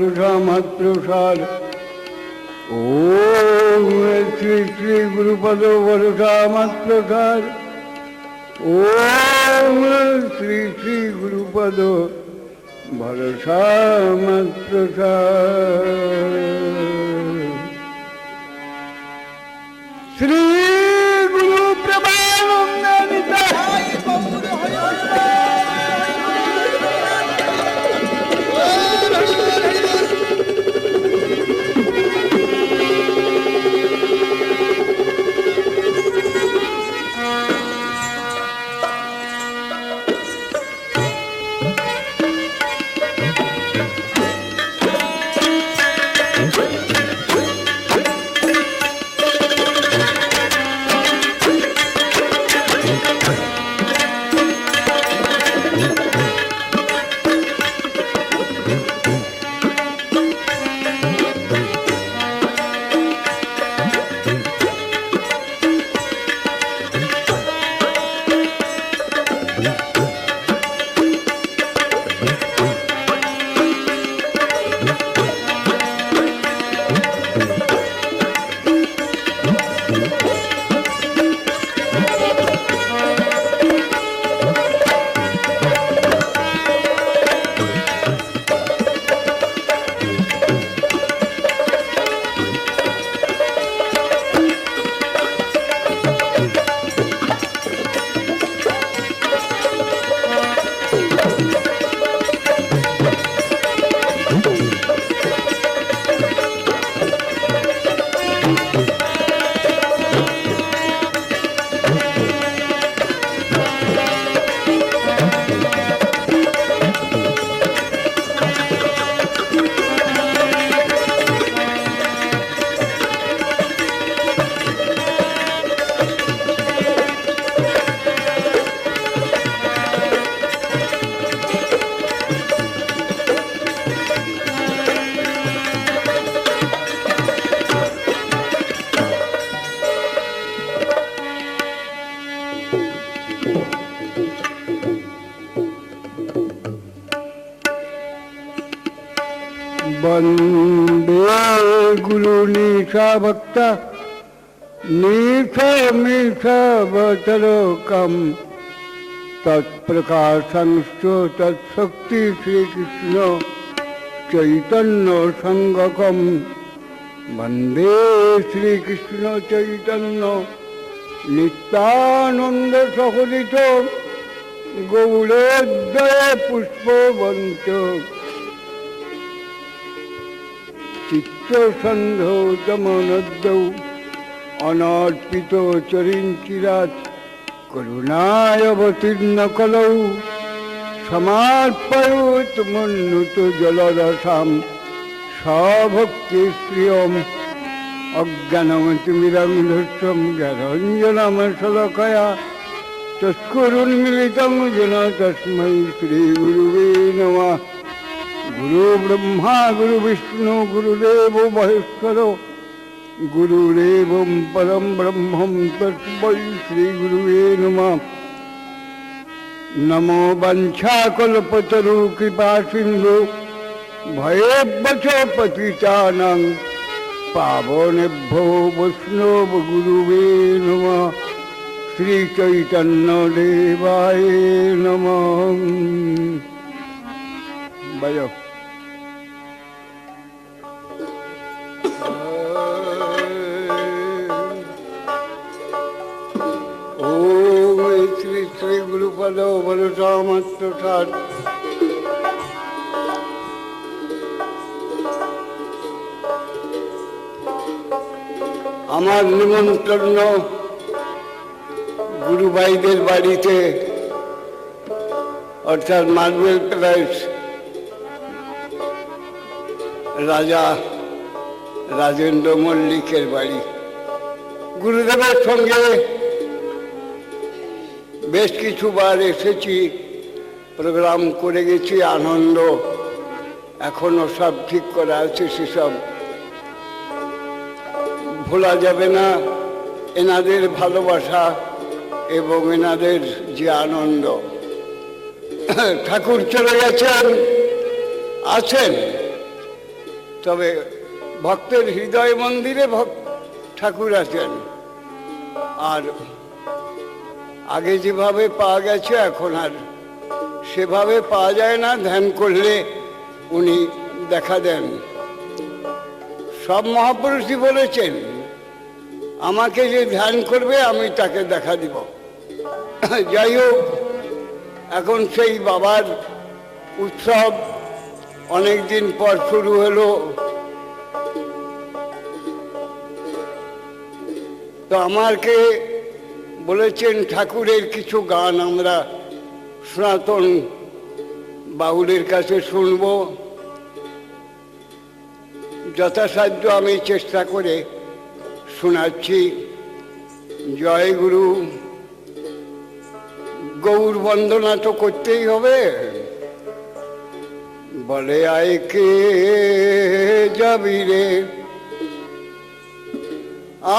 ভরসা মাত্র সার। ওম শ্রী শ্রী গুরুপদ ভরসা মাত্র সার। ওম শ্রী শ্রী গুরুপদ ভরসা মাত্র সার। শ্রী গুরু প্রভানন্দ वंदे गुरु निशा भक्त निशमिषवतलोकम तत्प्रकाशंश्च तत्शक्ति श्री कृष्ण चैतन्य संगकम। वंदे श्री कृष्ण चैतन्य नित्यानंद सहोदित गौरोदय पुष्पवंत चित्तसंधौ तमनद्दौ अनर्पित चरिंचिरात् करुणायवतीर्ण कलौ समार्पयेत् मन्नुत जलरसां सभक्तिश्रियम्। अज्ञानमतिमिरन्धुष्टं ज्ञानाञ्जनशलाकया चक्षुरुन्मीलितं येन तस्मै श्रीगुरुवे नमः। गुरु ब्रह्मा गुरु विष्णु गुरुदेवो महेश्वरो गुरुदेवं परं ब्रह्मं तस्मै श्रीगुरुवे नमः। नमो वंशाकल्पतरु कृपासिन्धु भयेभ्यश्च पतितानां पावनेभ्यो वैष्णव गुरुवे नमः। श्री चैतन्य देवाय नमः। बजो ओम श्री श्री गुरुपद भरसा मात्र सार। আমার নিমন্ত্রণ গুরু ভাইদের বাড়িতে অর্থাৎ মার্বেল প্যালেস রাজা রাজেন্দ্র মল্লিকের বাড়ি। গুরুদেবের সঙ্গে বেশ কিছুবার এসেছি, প্রোগ্রাম করে গেছি, আনন্দ এখনো সব ঠিক করা আছে, সেসব ভোলা যাবে না। এনাদের ভালোবাসা এবং এনাদের যে আনন্দ। ঠাকুর চলে গেছেন, আছেন তবে ভক্তের হৃদয় মন্দিরে ঠাকুর আছেন। আর আগে যেভাবে পাওয়া গেছে এখন আর সেভাবে পাওয়া যায় না। ধ্যান করলে উনি দেখা দেন। সব মহাপুরুষই বলেছেন আমাকে যে ধ্যান করবে আমি তাকে দেখা দিব। যাই হোক, এখন সেই বাবার উৎসব অনেক দিন পর শুরু হলো। তো আমাকে বলেছেন ঠাকুরের কিছু গান আমরা সনাতন বাউলের কাছে শুনব। যথাসাধ্য আমি চেষ্টা করে শোনাচ্ছি। জয় গুরু। গৌর বন্দনা তো করতেই হবে। বলে আয় কে যাবি রে,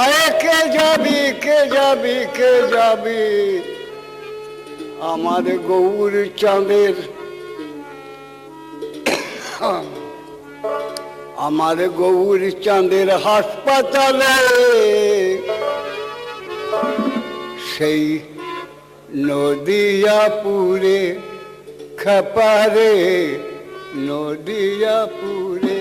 আয় কে যাবি, কে যাবি, কে যাবি আমার গৌর চাঁদের, আমার গৌর চাঁদের হাসপাতালে, সেই নদিয়াপুরে খাপারে, নদিয়াপুরে।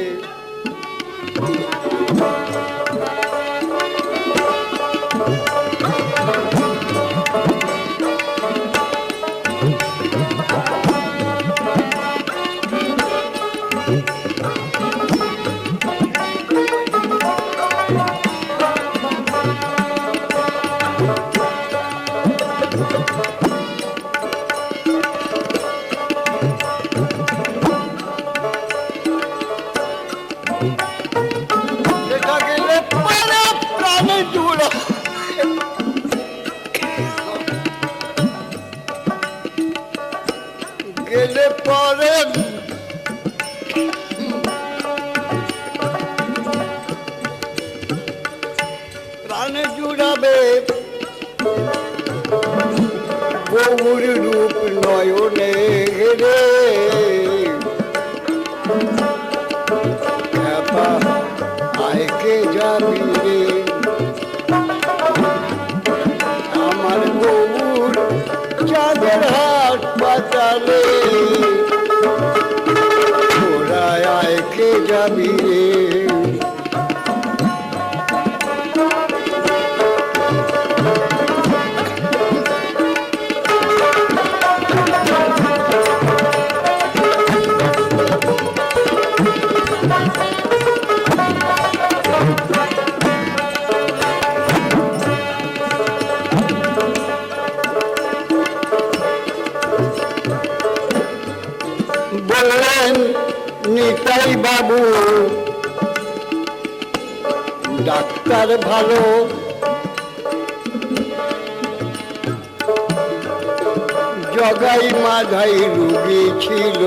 গেলে পরে প্রাণে জুড়াবে গৌর রূপ নয়নে রে। আয় কে যাবি রে আমার গৌর চাঁদের হাসপাতালে, ওরায় আয় কে যাবি রে। বললেন নিতাই বাবু ডাক্তার ভালো, জগাই মাধাই রুগী ছিল,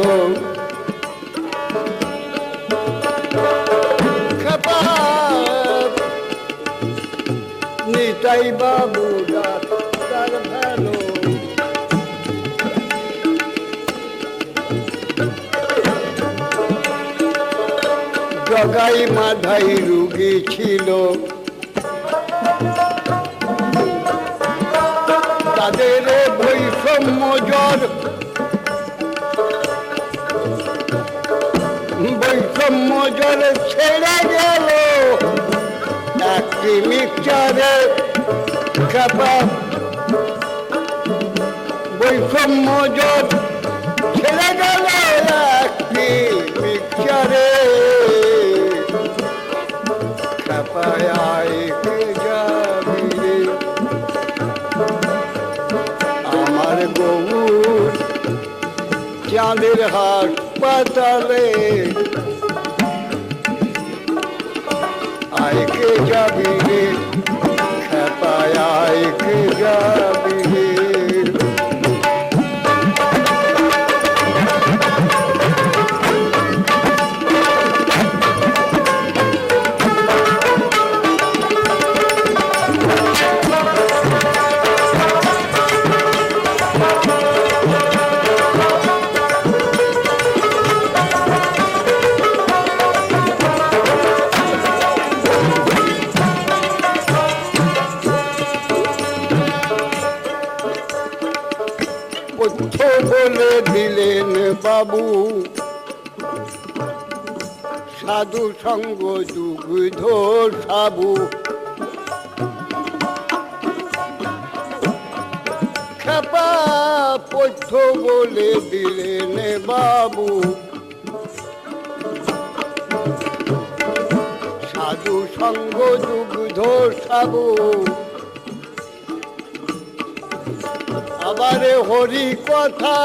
নিতাই বাবু ডাক্তার ভালো। জগাই মাধাই রুগী ছিল, তাদের বৈষম্য জ্বর, বৈষম্য জ্বর ছেড়ে গেল একটি মিক্সচারে খাপা। বৈষম্য জ্বর ছেড়ে গেল একটি মিক্সচারে, খাপায় কে যাবি রে আমার গৌর চাঁদের হাসপাতালে, আয় কে যাবি রে খাপায় আয় কে যাবি রে। বাবু, সাধু সঙ্গ দুগ্ধ সাবু, খেপা পথ্য বলে দিলেন বাবু। সাধু সঙ্গ দুগ্ধ সাবু, আবারে হরি কথা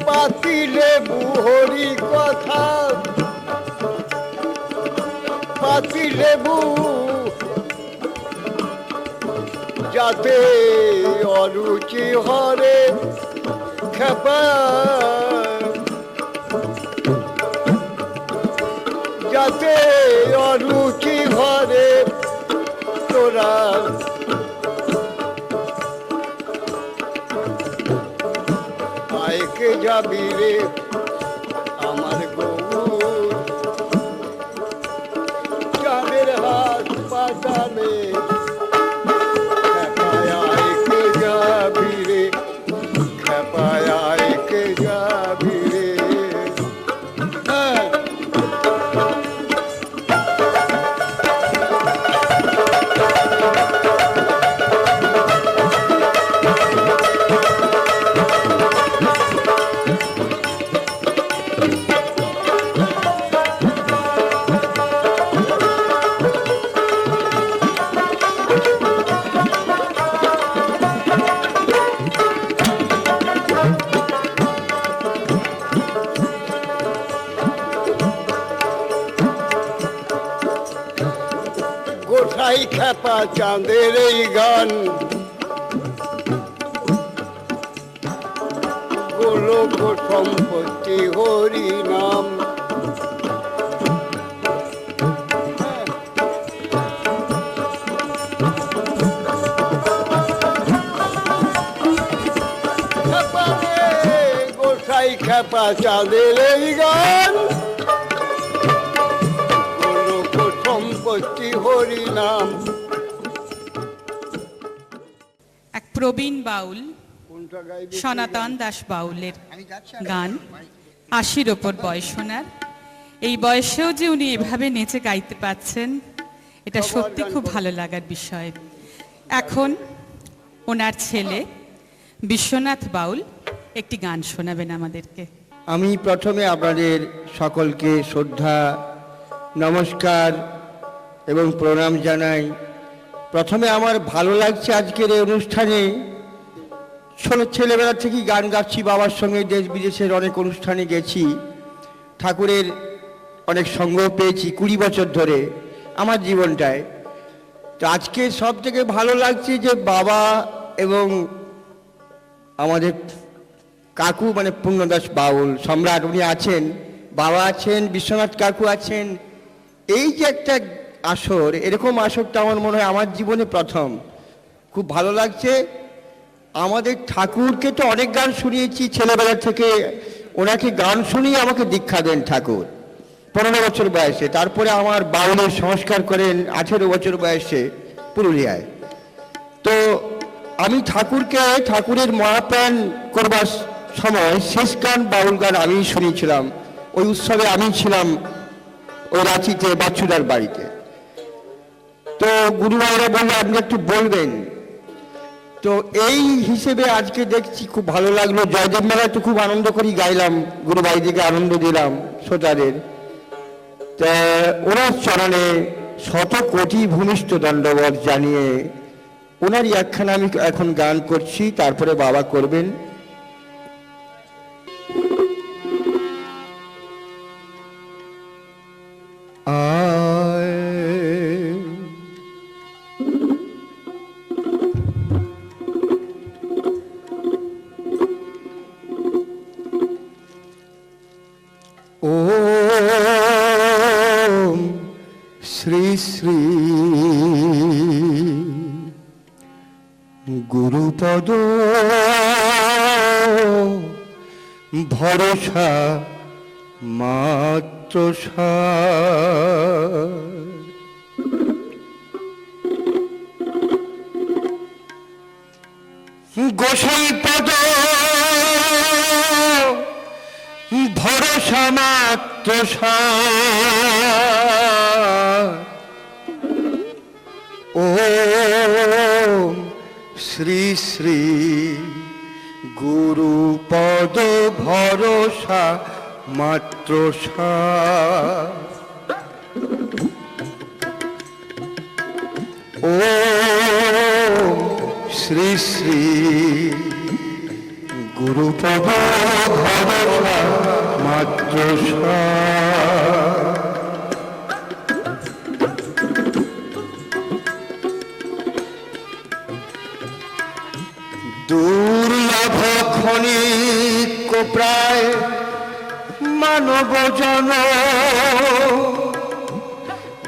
পাতি লেবু, হরি কথা পাতি লেবু, যাতে অরুচি হরে খেপা, যাতে অরুচি হরে তোরা আয়কে যাবি রে আমার গৌর, চাঁদের হাসপাতালে খেপায়ায়কে যাবি রে, খেপায়ায়কে যাবি রে। গোসাই খেপা চাঁদের এই গান, গোলক সম্পত্তি হরি নাম। গোসাই খেপা চাঁদের এই গান, সম্পত্তি হরি নাম। এক প্রবীণ বাউল সনাতন দাস বাউলের গান, ৮০-র ওপর বয়স ওনার। এই বয়সেও যে উনি এভাবে নেচে গাইতে পাচ্ছেন, এটা সত্যি খুব ভালো লাগার বিষয়। এখন ওনার ছেলে বিশ্বনাথ বাউল একটি গান শোনাবেন আমাদেরকে। আমি প্রথমে আপনাদের সকলকে শ্রদ্ধা, নমস্কার এবং প্রণাম জানাই। প্রথমে আমার ভালো লাগছে আজকের এই অনুষ্ঠানে। ছেলেবেলা থেকেই গান গাচ্ছি, বাবার সঙ্গে দেশ বিদেশের অনেক অনুষ্ঠানে গেছি, ঠাকুরের অনেক সঙ্গ পেয়েছি ২০ বছর ধরে আমার জীবনটায়। তো আজকে সব থেকে ভালো লাগছে যে বাবা এবং আমাদের কাকু মানে পূর্ণদাস বাউল সম্রাট উনি আছেন, বাবা আছেন, বিশ্বনাথ কাকু আছেন। এই যে একটা আসর, এরকম আসরটা আমার মনে হয় আমার জীবনে প্রথম। খুব ভালো লাগছে। আমাদের ঠাকুরকে তো অনেক গান শুনিয়েছি ছেলেবেলা থেকে, ওনাকে গান শুনিয়ে আমাকে দীক্ষা দেন ঠাকুর ১৫ বছর বয়সে। তারপরে আমার বাউলের সংস্কার করেন ১৮ বছর বয়সে পুরুলিয়ায়। তো আমি ঠাকুরকে, ঠাকুরের মহাপ্রাণ করবার সময় শেষ গান বাউল গান আমি শুনিয়েছিলাম। ওই উৎসবে আমি ছিলাম ওই রাঁচিতে বাচ্চুদার বাড়িতে। তো গুরুভাইরা বললো আপনি একটু বলবেন। তো এই হিসেবে আজকে দেখছি খুব ভালো লাগলো। জয়দেব মেলায় তো খুব আনন্দ করেই গাইলাম, গুরুভাইদিকে আনন্দ দিলাম শ্রোতাদের। তা ওনার চরণে ১০০ কোটি ভূমিষ্ঠ দণ্ডবত জানিয়ে ওনারই একখানা আমি এখন গান করছি, তারপরে বাবা করবেন। ওম শ্রী শ্রী গুরুপদ ভরসা মাত্র গোসাই পদ মাত্র ও শ্রী শ্রী গুরু পদ ভরসা মাত্র ও শ্রী শ্রী গুরু পদ ভরসা মাত্র দুর্লভ ক্ষণিক প্রায় মানব জন,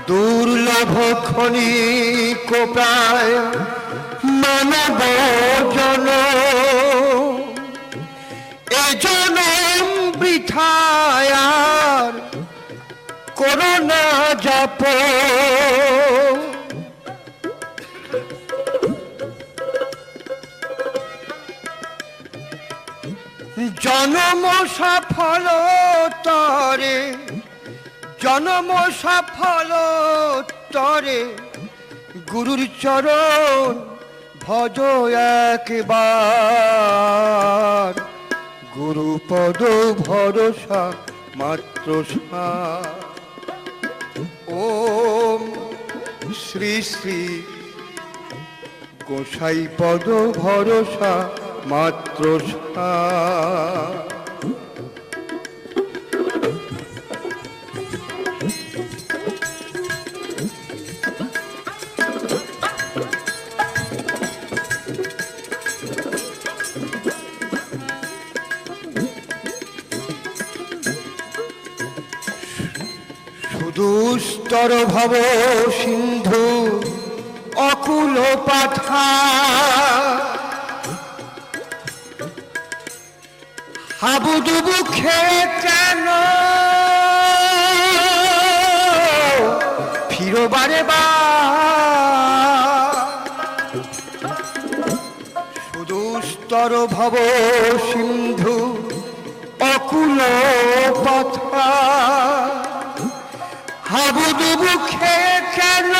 দুর্লভ ক্ষণিক প্রায় মানব জন, এ জনম বৃথায় আর করোনা জপ, জনম সফল তরে, জনম সফল তরে গুরুর চরণ ভজ একবার, গুরু পদ ভরসা মাত্র ওম শ্রী শ্রী গোসাই পদ ভরসা মাত্র সুদুস্তর ভব সিন্ধু অকুল পাথা, হাবুডুবু খেয়ে কেন ফিরো বারে বা, সুদুস্তর ভব সিন্ধু অকুল পথা, হাবুডুবু খেয়ে কেন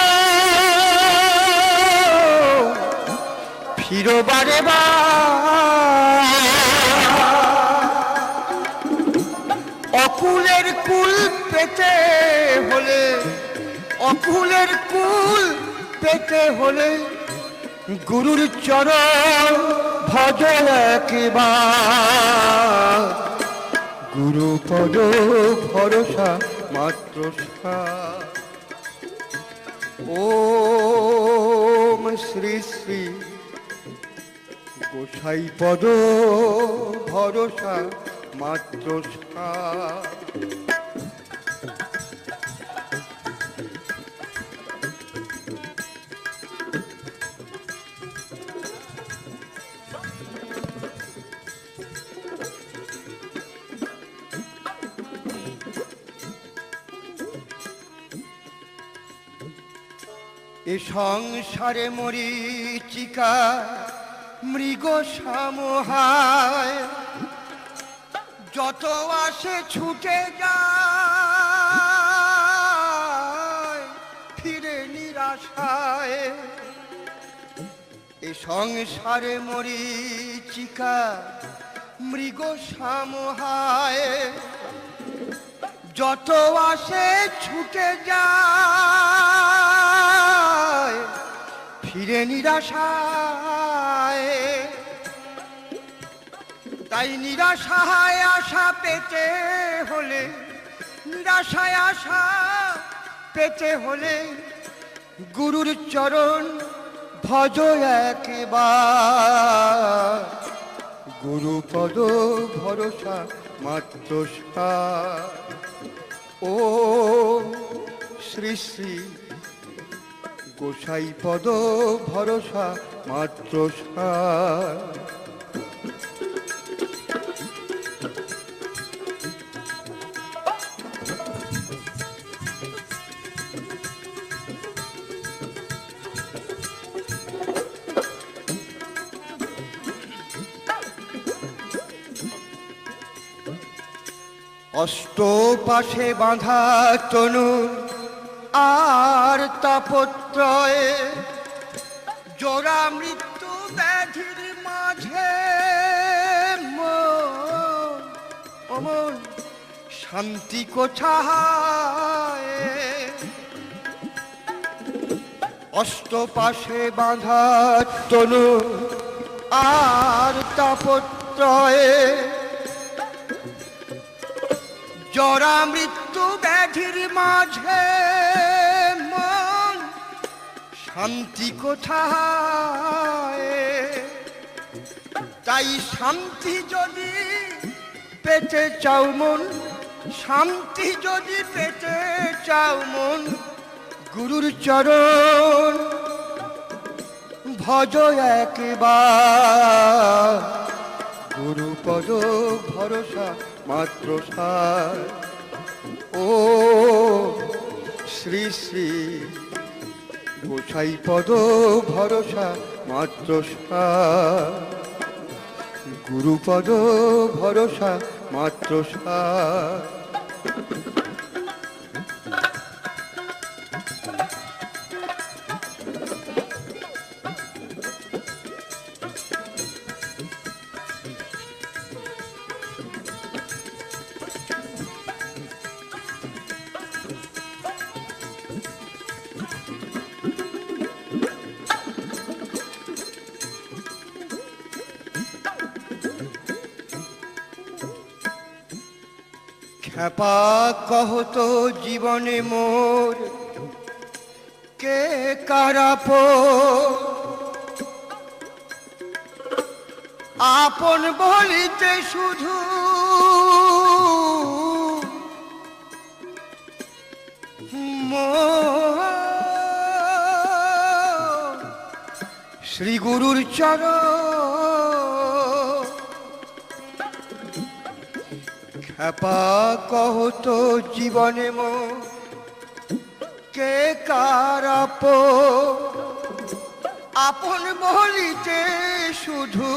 ফিরো বারে বা, অকুলের কুল পেতে হলে, অকুলের কুল পেতে হলে গুরুর চরণ ভজ একবার, গুরু পদ ভরসা মাত্র ওম শ্রী শ্রী গোসাই পদ ভরসা মাত্র এ সংসারে মরীচিকা মৃগ সমহায়, যত আসে ছুটে যায় ফিরে নিরাশায়, এ সংসারে মরীচিকা মৃগ সমহায়, যত আসে ছুটে যায় ফিরে নিরাশায়, তাই নিরাশায় আশা পেতে হলে, নিরাশায় আশা পেতে হলে গুরুর চরণ ভজ একবার, গুরু পদ ভরসা মাত্র ও শ্রী শ্রী গোসাই পদ ভরসা মাত্র অষ্টপাশে বাঁধা তনু আর তাপত্রয়ে জোড়া মৃত্যু ব্যাধির মাঝে অমন শান্তি কোথায়? অষ্টপাশে বাঁধা তনু আর তাপত্রয়ে জরা মৃত্যু ব্যাধির মাঝে মন শান্তি কোথায়? তাই শান্তি যদি পেতে চাও মন, শান্তি যদি পেতে চাও মন, গুরুর চরণ ভজ একবার। গুরুপদ ভরসা মাত্র সার। ও শ্রী শ্রী গোসাই পদ ভরসা মাত্র সার। গুরুপদ ভরসা মাত্র সার। খ্যাপা কহত জীবনে মোর কে কারাপ, আপন বলিতে শুধু শ্রী গুরুর চরণ। খ্যাপা কহত জীবনে মোর কে কারাপ, আপন বলিতে শুধু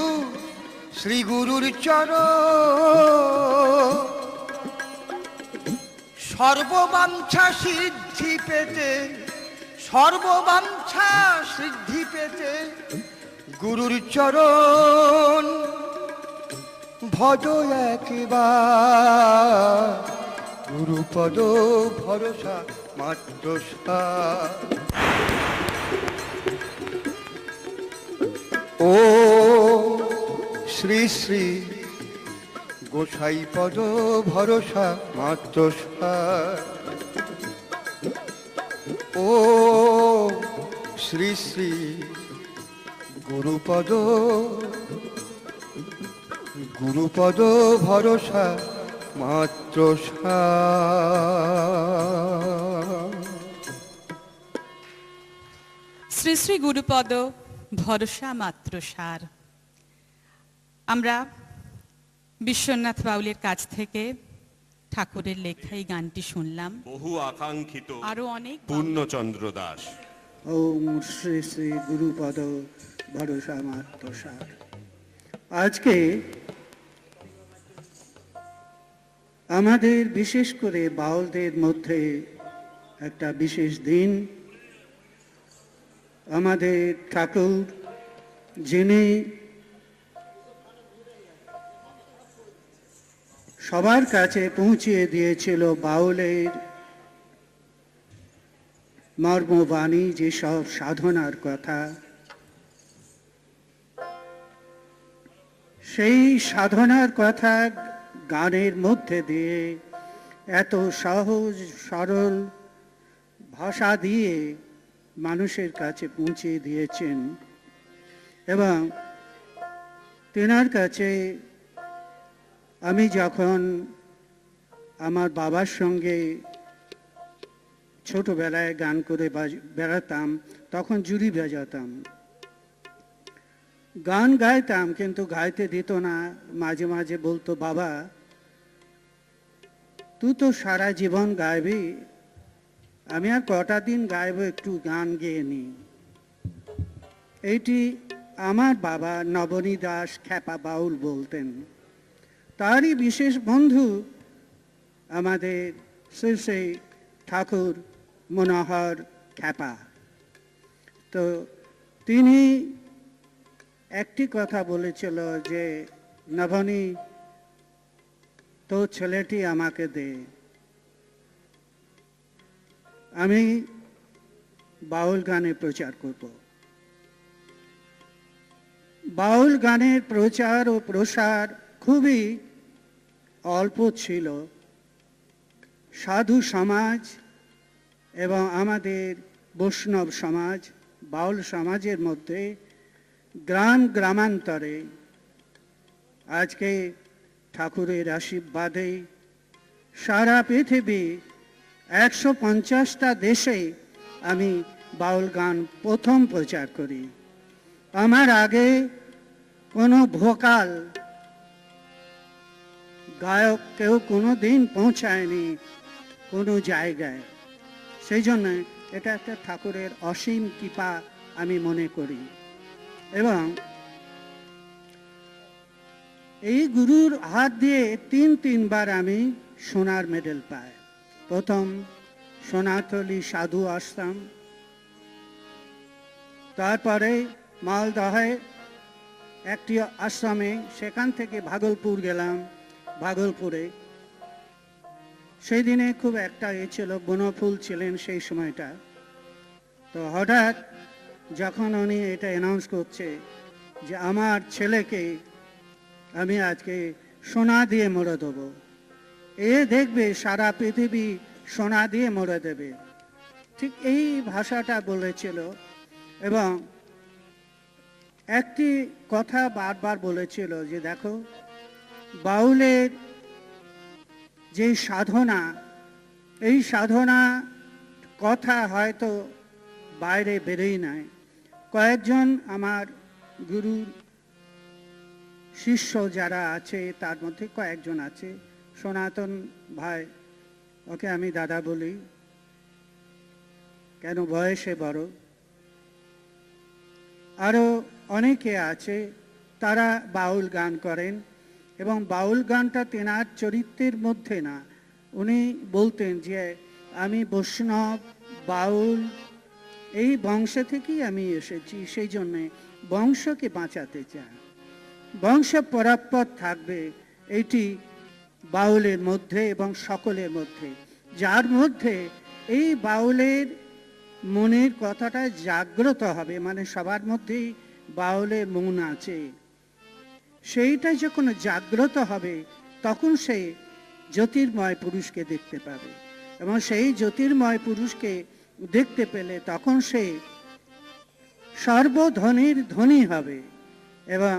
শ্রী গুরুর চরণ। সর্ববাঞ্ছা সিদ্ধি পেতে, সর্ববাঞ্ছা সিদ্ধি পেতে গুরুর চরণ ভজ একবার। গুরুপদ ভরসা মাত্র সার। ও শ্রী শ্রী গোসাই পদ ভরসা মাত্র সার। ও শ্রী শ্রী গুরুপদ, গুরুপদ ভরসা মাত্র সার। শ্রী শ্রী গুরুপদ ভরসা মাত্র সার। আমরা বিশ্বনাথ বাউলের কাছ থেকে ঠাকুরের লেখা এই গানটি শুনলাম। বহু আকাঙ্ক্ষিত আরো অনেক পূর্ণচন্দ্র দাস। ওম শ্রী শ্রী গুরুপদ ভরসা মাত্র সার। আজকে আমাদের বিশেষ করে বাউলদের মধ্যে একটা বিশেষ দিন। আমাদের ঠাকুর যিনি সবার কাছে পৌঁছিয়ে দিয়েছিল বাউলের মর্মবাণী, যেসব সাধনার কথা, সেই সাধনার কথা গানের মধ্যে দিয়ে এত সহজ সরল ভাষা দিয়ে মানুষের কাছে পৌঁছে দিয়েছেন। এবং তেনার কাছে আমি যখন আমার বাবার সঙ্গে ছোটবেলায় গান করে বেড়াতাম, তখন জুড়ি বাজাতাম, গান গাইতাম, কিন্তু গাইতে দিত না। মাঝে মাঝে বলতো, বাবা তুই তো সারা জীবন গাইবি, আমি আর কটা দিন গাইব, একটু গান গেয়ে নি। এইটি আমার বাবা নবনী দাস খ্যাপা বাউল বলতেন। তারই বিশেষ বন্ধু আমাদের শ্রী শ্রী ঠাকুর মনোহর খ্যাপা। তো তিনি একটি কথা বলেছিল যে নভনী তো ছেলেটি আমাকে দে, আমি বাউল গানে প্রচার করব। বাউল গানের প্রচার ও প্রসার খুবই অল্প ছিল। সাধু সমাজ এবং আমাদের বৈষ্ণব সমাজ, বাউল সমাজের মধ্যে গ্রাম গ্রামান্তরে আজকে ঠাকুরের আশীর্বাদে সারা পৃথিবী 150টা দেশে আমি বাউল গান প্রথম প্রচার করি। আমার আগে কোনো ভোকাল গায়ক কেউ কোনো দিন পৌঁছায়নি কোনো জায়গায়। সেই জন্য এটা একটা ঠাকুরের অসীম কৃপা আমি মনে করি। এবং এই গুরুর হাত দিয়ে তিনবার আমি সোনার মেডেল পাই। প্রথম সোনাতলি সাধু আশ্রম, তারপরে মালদহে একটি আশ্রমে, সেখান থেকে ভাগলপুর গেলাম। ভাগলপুরে সেই দিনে খুব একটা ছিল, বনফুল ছিলেন সেই সময়টা। তো হঠাৎ যখন উনি এটা অ্যানাউন্স করছে যে আমার ছেলেকে আমি আজকে সোনা দিয়ে মরে দেবো, এ দেখবে সারা পৃথিবী সোনা দিয়ে মরে দেবে, ঠিক এই ভাষাটা বলেছিল। এবং একটি কথা বারবার বলেছিল যে দেখো, বাউলের যে সাধনা, এই সাধনা কথা হয়তো বাইরে বেরোই নাই। কয়েকজন আমার গুরুর শিষ্য যারা আছে তার মধ্যে কয়েকজন আছে, সনাতন ভাই, ওকে আমি দাদা বলি, কেন বয়সে বড়, আরও অনেকে আছে, তারা বাউল গান করেন। এবং বাউল গানটা তেনার চরিত্রের মধ্যে না, উনি বলতেন যে আমি বৈষ্ণব বাউল, এই বংশ থেকেই আমি এসেছি, সেই জন্যে বংশকে বাঁচাতে চাই, বংশ পরাপর থাকবে, এটি বাউলের মধ্যে এবং সকলের মধ্যে। যার মধ্যে এই বাউলের মনের কথাটা জাগ্রত হবে, মানে সবার মধ্যেই বাউলের মন আছে, সেইটা যখন জাগ্রত হবে তখন সে জ্যোতির্ময় পুরুষকে দেখতে পাবে। এবং সেই জ্যোতির্ময় পুরুষকে দেখতে পেলে তখন সে সর্বধনীর ধনী হবে এবং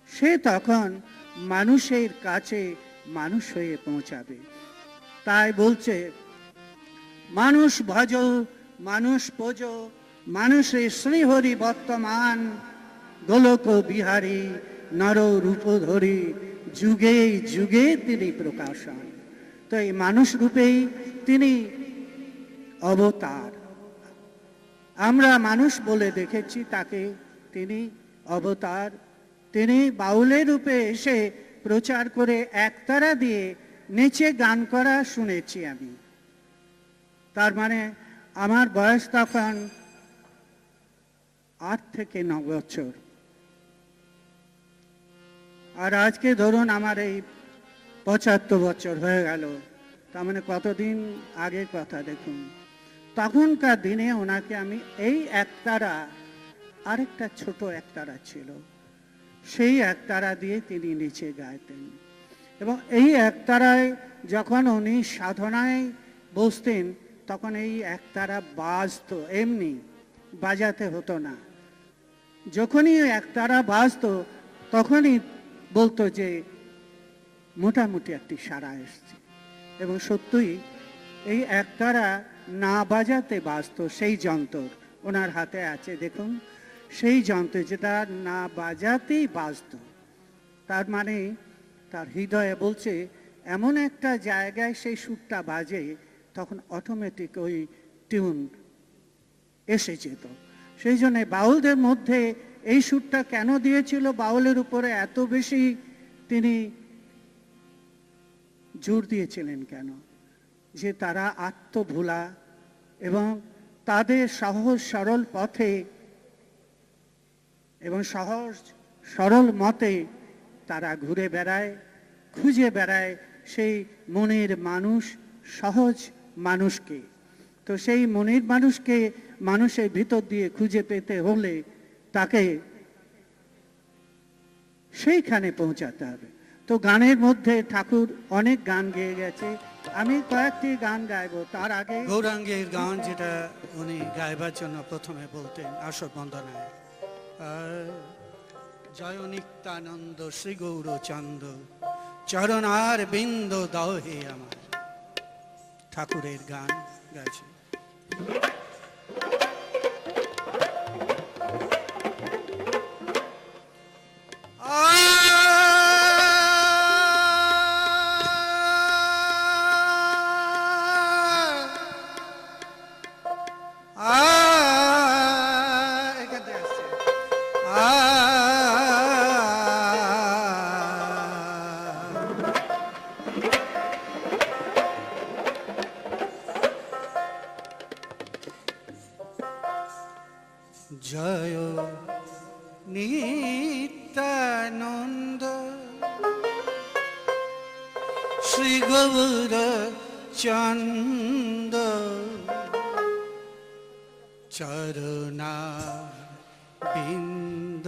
সে তখন মানুষের কাছে মানুষ হয়ে পৌঁছাবে। তাই বলছে, মানুষ ভজ মানুষ পোজ মানুষের শ্রীহরি বর্তমান, গোলক বিহারী নর রূপ ধরি, যুগে যুগে তিনি প্রকাশন। তো এই মানুষ রূপেই তিনি অবতার, আমরা মানুষ বলে দেখেছি তাকে, তিনি অবতার। তিনি বাউলের রূপে এসে প্রচার করে একতারা দিয়ে নেচে গান করা শুনেছি আমি। তার মানে আমার বয়স তখন 8 থেকে 9 বছর। আর আজকে ধরুন আমার এই 75 বছর হয়ে গেল, তার মানে কতদিন আগের কথা দেখুন। তখনকার দিনে ওনাকে আমি এই একতারা, আরেকটা ছোট একতারা ছিল, সেই একতারা দিয়ে তিনি নিচে গাইতেন। এবং এই একতারায় যখন উনি সাধনায় বসতেন তখন এই একতারা বাজতো, এমনি বাজাতে হতো না। যখনই একতারা বাজতো তখনই বলতো যে মোটামুটি একটি সাড়া এসছে। এবং সত্যই এই একতারা না বাজাতে বাজতো, সেই যন্ত্র ওনার হাতে আছে দেখুন, সেই যন্ত্র যেটা না বাজাতেই বাজতো। তার মানে তার হৃদয়ে বলছে এমন একটা জায়গায় সেই সুরটা বাজে, তখন অটোমেটিক ওই টিউন এসে যেত। সেই জন্য বাউলদের মধ্যে এই সুরটা কেন দিয়েছিল, বাউলের উপরে এত বেশি তিনি জোর দিয়েছিলেন কেন? যে তারা আত্মভোলা এবং তাদের সহজ সরল পথে এবং সহজ সরল মতে তারা ঘুরে বেড়ায়, খুঁজে বেড়ায় সেই মনের মানুষ, সহজ মানুষকে। তো সেই মনের মানুষকে মানুষের ভিতর দিয়ে খুঁজে পেতে হলে তাকে সেইখানে পৌঁছাতে হবে। তো গানের মধ্যে ঠাকুর অনেক গান গেয়ে গেছে, আমি কয়েকটি গান গাইবো। তার আগে গৌরাঙ্গের গান যেটা উনি গাইবার জন্য প্রথমে বলতেন আসর বন্দনায়, জয় নিত্যানন্দ শ্রী গৌরচন্দ চরণার বিন্দ দাও হে আমার, ঠাকুরের গান গাইছে। জয় নিত্যানন্দ শ্রী গৌর চন্দ চরণা বিন্দ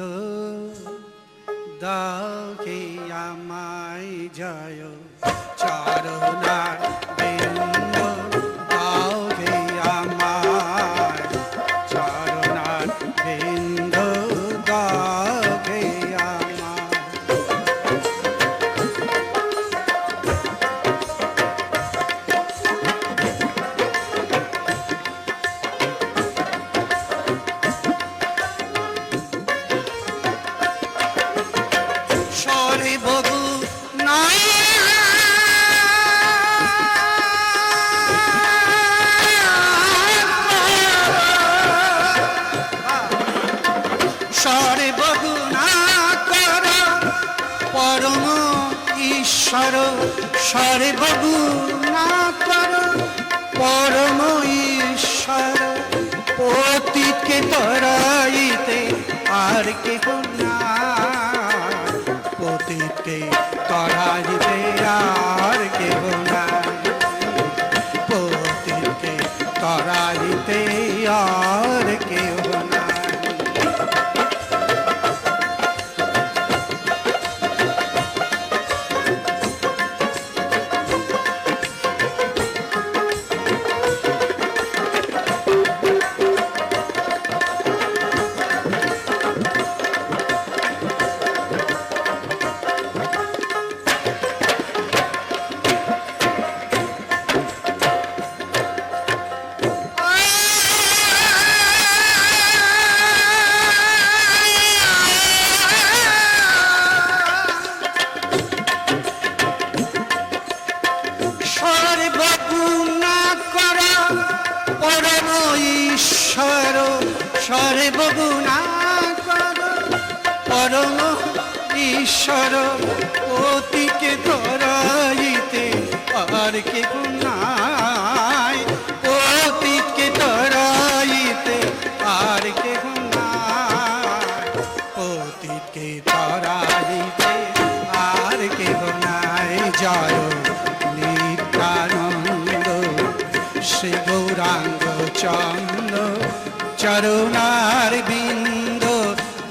দাও হে আমায়, জয় চরণা বিন্দ দাও হে আমায়, চরণার বিন্দ দাও হে আমায়। সরে বধু না সরে বধু না কর পরম ঈশ্বর, সরে বধু না কর পরম ঈশ্বর, পতিতকে তরাইতে আর কেহ না, পতিতকে তরাইতে আর কেহ না, পতিতকে তরাইতে আর কেহ না। সর্বগুণা কর পরম ঈশ্বর, অতিকে তরাইতে আর কে গুণায়, অতিকে তরাইতে আর কে গুণায়, অতিকে তরাইতে আর কে গুণায়। জয় নিত্যানন্দ শ্রী গৌরাঙ্গ চন্দ চরণার বিন্দ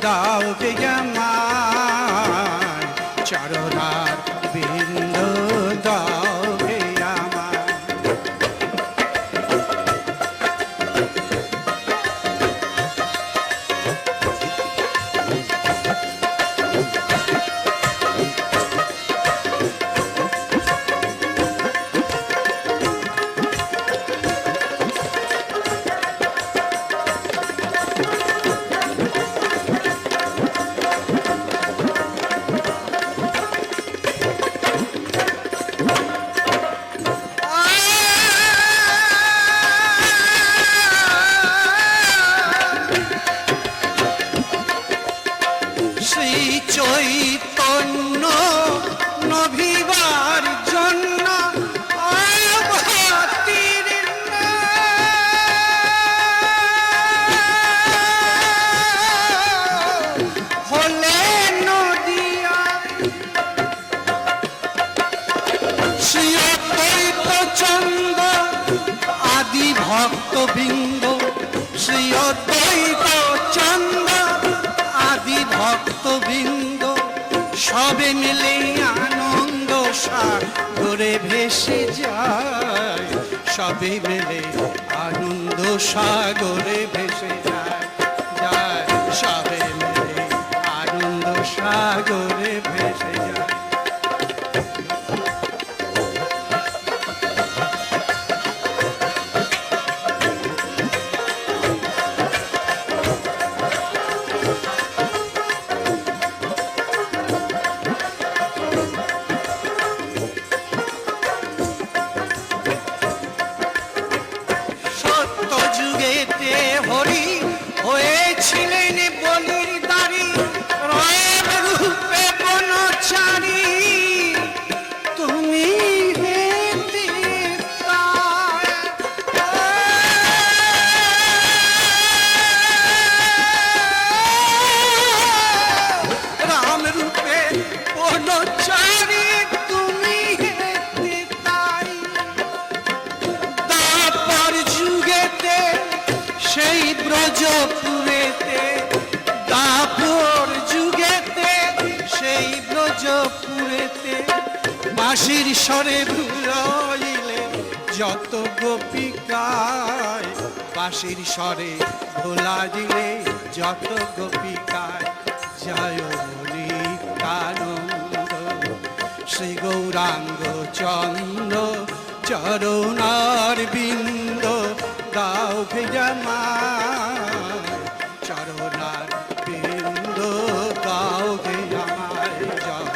দাও হে আমায়, চরণার বিন্দ দাও হে আমায়। ভক্তবৃন্দ শ্রী অদ্বৈত চন্দ্র আদি ভক্তবৃন্দ সবে মিলে আনন্দ সাগরে ভেসে যায়, সবে মিলে আনন্দ সাগরে ভেসে যায়, যায় সবে মিলে আনন্দ সাগরে ভেসে যায়। ব্রজপুরেতে দাপর যুগেতে সেই ব্রজপুরেতে বাঁশির স্বরে ভুলাইলে যত গোপিকায়, বাঁশির স্বরে ভোলা দিলে যত গোপিকায়। জয় নিত্যানন্দ শ্রী গৌরাঙ্গ চন্দ্র চরণার বিন্দ দাও গে আমায়, চরণার বিন্দ দাও গে আমায়। জয়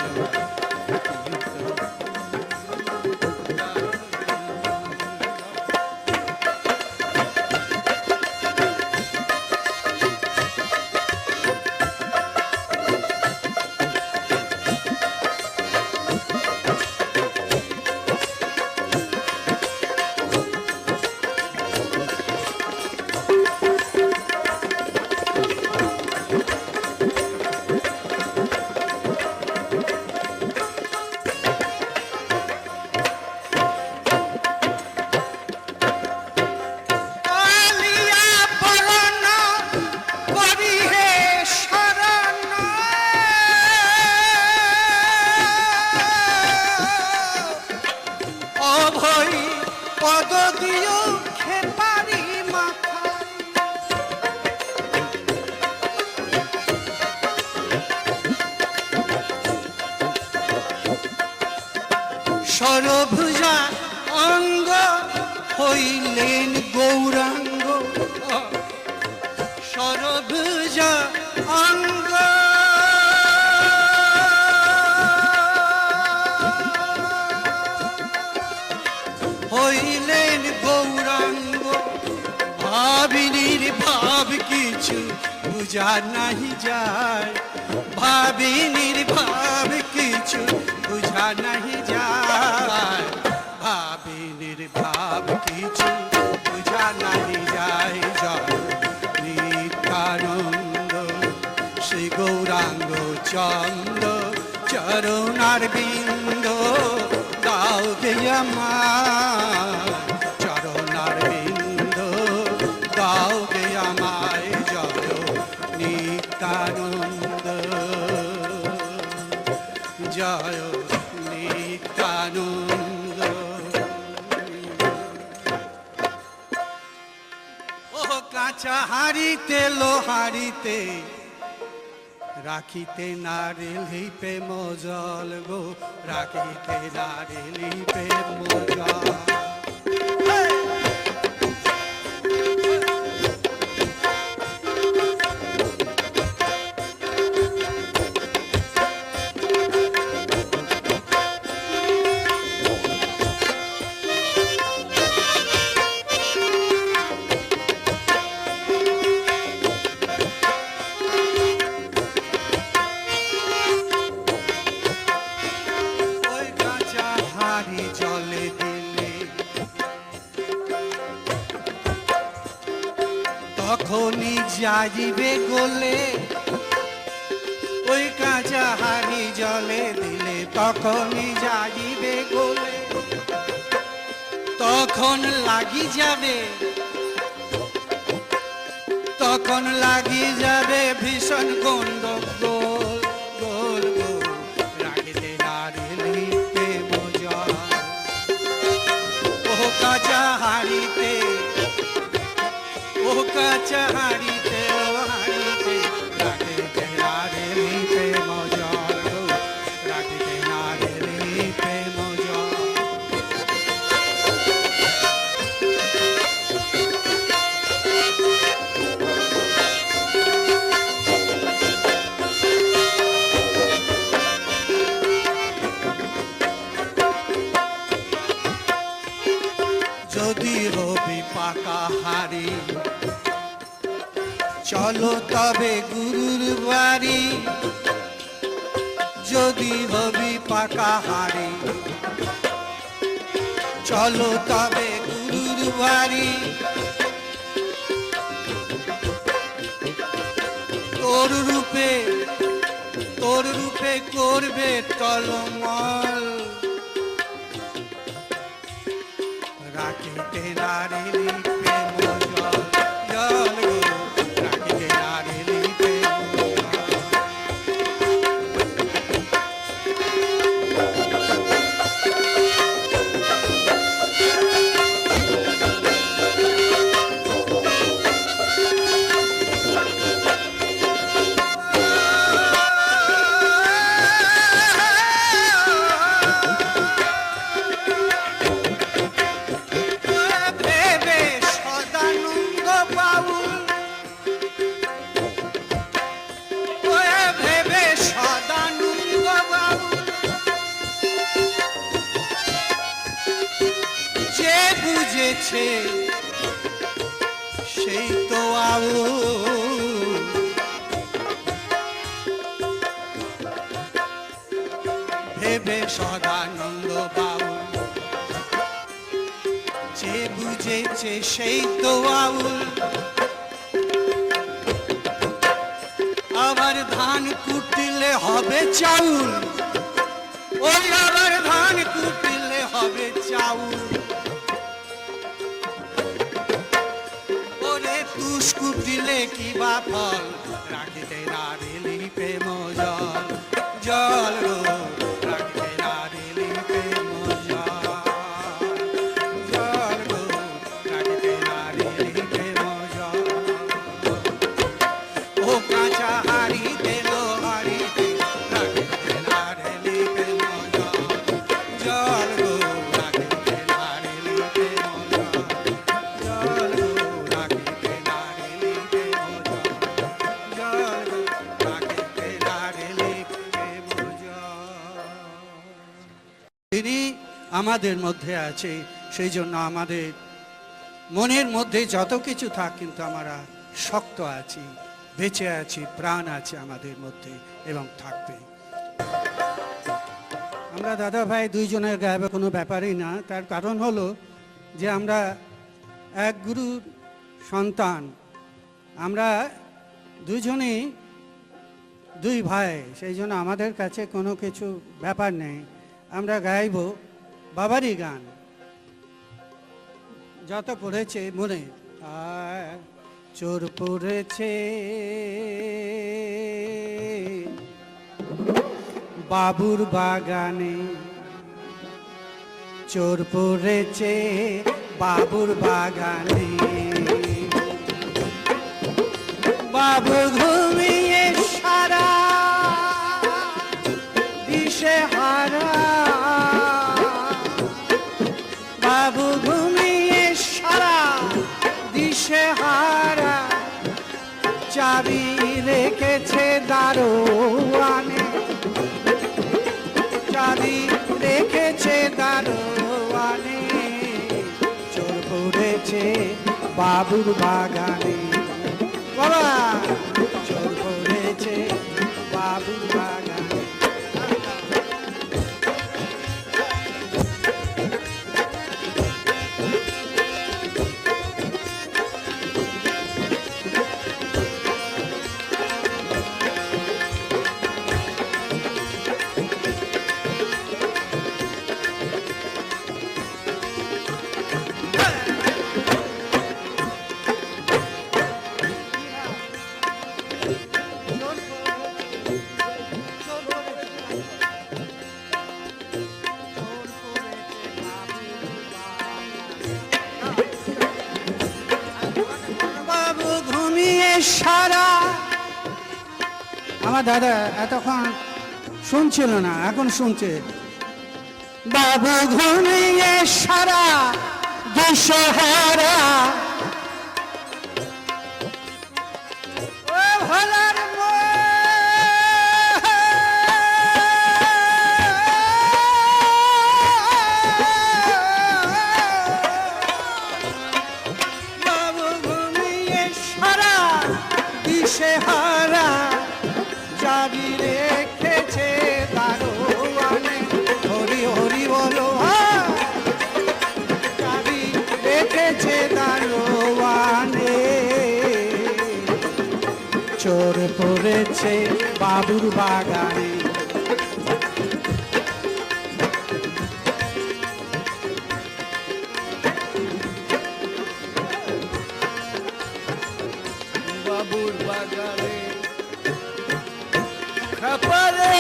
পদ দিও খেপারি মাথা, সরভুজা অঙ্গ হইলেন গৌরাঙ্গ, সরভুজা অঙ্গ হইলেন গৌরাঙ্গ। ভাবিনীর ভাব কিছু বুঝা নাহি যায়, ভাবিনীর ভাব কিছু বুঝা নাহি যায়, ভাবিনীর ভাব কিছু বুঝা নাহি যায়। জয় নিত্যানন্দ শ্রী গৌরাঙ্গ চন্দ্র চরণার বিন্দ দাও গে আমায়, চরণার বিন্দ দাও গে আমায়। জয় নিত্যানন্দ জয় নিত্যানন্দ। ও কাঁচা হাড়িতে লোহারিতে রাখিতে নারিলি প্রেম জল গো, রাখিতে নারিলি প্রেম জল। জলে দিলে তখনই যাইবে গলে, ওই কাঁচা হাড়ি জলে দিলে তখনই যাইবে গলে। তখন লাগি যাবে, তখন লাগি যাবে ভীষণ গন্ডগোল, গোল গোল রাখিতে নারিলিতে মজা। ও কাঁচা হাড়িতে, ও কাঁচা হাড়িতে, ও হাড়িতে রাখিতে নারিলিতে মজা, রাখিতে নারিলিতে মজা। যদি হবি পাকা হাড়ি, চলো তবে গুরুর বাড়ি। যদি হবি পাকা হাড়ি, চলো তবে গুরুর বাড়ি। তোর রূপে, তোর রূপে করবে টলমল, রাখিতে নারিলিতে মজল, জল গো রাখিতে নারিলিতে মজল। ভেবে সদানন্দ বাউল, ওরে ভেবে সদানন্দ বাউল, যে বুঝেছে সেই তো আউল। ভেবে সদানন্দ বাউল, যে বুঝেছে সেই তো আউল। আবার ধান কুটিলে হবে চাউল, ওই আবার ধান কুটিলে হবে চাউল। ওরে তুষ কুটিলে কি বা ফল, রাখিতে নারিলিতে মজল, জল গো রাখিতে নারিলিতে মজল, জল গো রাখিতে নারিলিতে মজল। ও কাঁচা হাড়িতে লো হাড়িতে রাখিতে নারিলিতে মজল, জল গো রাখিতে নারিলিতে মজল, জল গো রাখিতে নারিলিতে মজল, জল গো রাখিতে নারিলিতে মজল। তিনি আমাদের মধ্যে আছে, সেই জন্য আমাদের মনের মধ্যে যত কিছু থাক, কিন্তু আমরা শক্ত আছি, বেঁচে আছি, প্রাণ আছে আমাদের মধ্যে এবং থাকবে। আমরা দাদা ভাই দুইজনের গায়েবে কোনো ব্যাপারই না। তার কারণ হলো যে আমরা এক গুরুর সন্তান, আমরা দুজনেই দুই ভাই, সেই জন্য আমাদের কাছে কোনো কিছু ব্যাপার নেই। আমরা গাইব বাবারই গান, যত পড়েছে মনে। আয় চোর পড়েছে বাবুর বাগানে, চোর পড়েছে বাবুর বাগানে। বাবু ঘুমিয়ে সারা দিশে হারা, বাবু ঘুমিয়ে সারা দিশে হারা। চাবি রেখেছে দারোয়ানে, চাবি রেখেছে দারোয়ানে। চোর পড়েছে বাবুর বাগানে, বাবা চোর পড়েছে বাবুর বাগানে। সারা। আমার দাদা এতক্ষণ শুনছিল না, এখন শুনছে। বাবু ঘুমিয়ে সারা দিশেহারা, ও ভোলার বাবু ঘুমিয়ে সারা দিশেহারা, চাবি রেখেছে দারোয়ানে। হরি হরি বলো, চাবি রেখেছে দারোয়ানে। চোর পড়েছে বাবুর বাগানে। বাবুর বাগানে খাপারে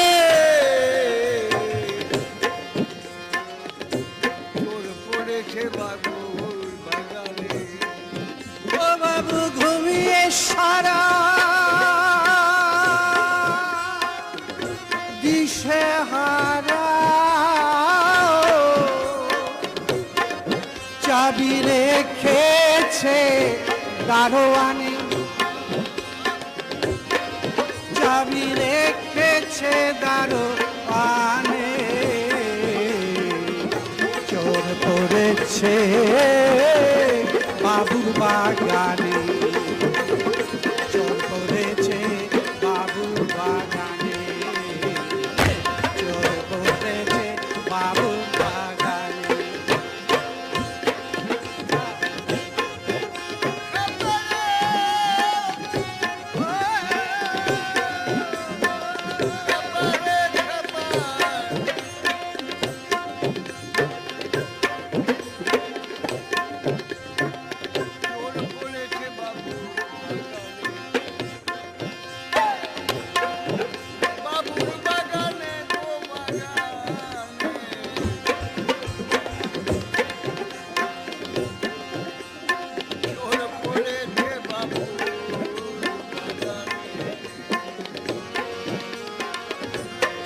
চোর পড়েছে বাবুর বাগানে। ও বাবু ঘুমিয়ে সারা দিশেহারা, চাবি রেখেছে দারোয়ানে। চাবি রেখেছে দারোয়ানে। চোর পড়েছে বাবুর বাগানে। চোর পড়েছে বাবুর বাগানে। চোর পড়েছে বাবুর বাগানে। চোর পড়েছে বাবুর বাগানে। বাবুর বাগানে গো বাগানে। চোর পড়েছে বাবুর বাগানে।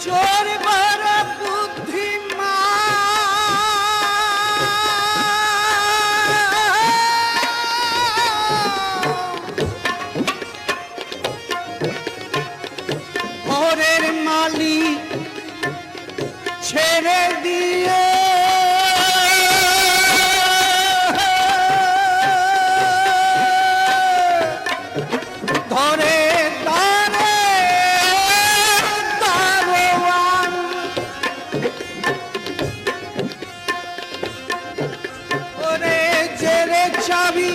চোর বড় বুদ্ধিমান, ঘরের মালিক ছেড়ে দিয়ে ধরে দাঁড়ে দারোয়ান। ওরে জেরে চাবি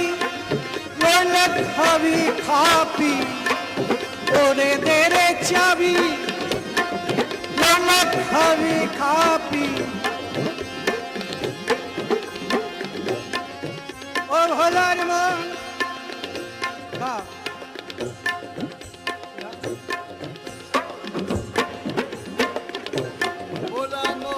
নইলে খাবি খাপি। ওরে দেরে চাবি নইলে খাবি খাপি। ও ভোলার মন বাপ, ভোলানো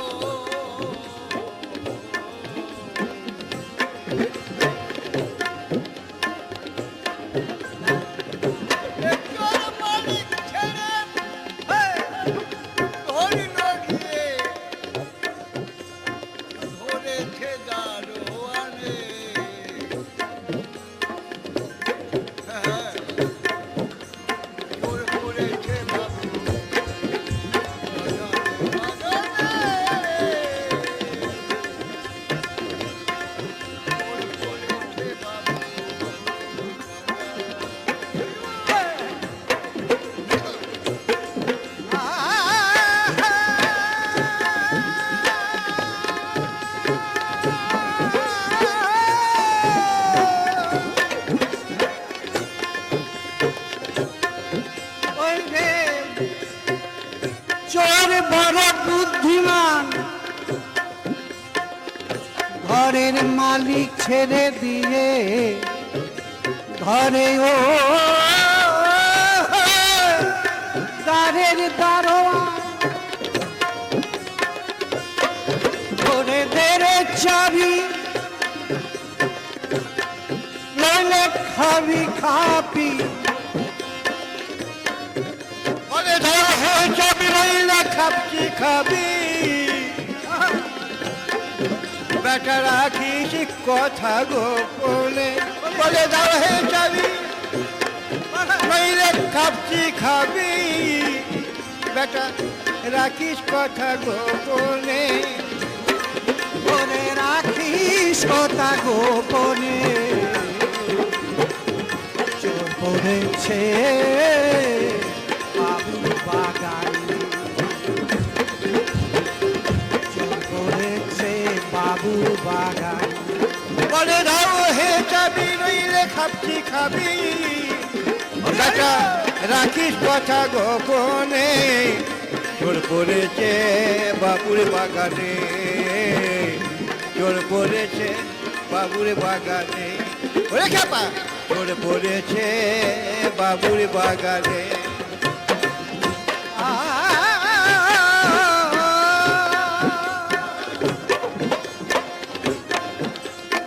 চোর মালিক ছেড়ে ধরি নড়িয়ে ধরেছে দারোয়ানে। চোর পড়েছে বাবুর ওই রে চোর বড় বুদ্ধিমান, ঘরের মালিক ছেড়ে দিয়ে ঘরে ও দ্বারের দারোয়ান। ঘরে দেরে চাবি নইলে খাবি খাপি। দাও হে চাবি রইলে খাপছি খাবি বেটা রাখিস কথা গোপনে বলে দাও হে চাবি রইলে খাপছি খাবি বেটা রাখিস কথা গোপনে বলে রাখিস কথা গোপনে চোর পড়েছে বাবুর বাগানে চোর পড়েছে বাবুর বাগানে বলে দাও হে চাবি রইলে খাপছি খাবি বেটা রাখিস কথা গোপনে চোর পড়েছে বাবুর বাগানে চোর পড়েছে বাবুর বাগানে ওরে খেপা চোর পড়েছে বাবুর বাগানে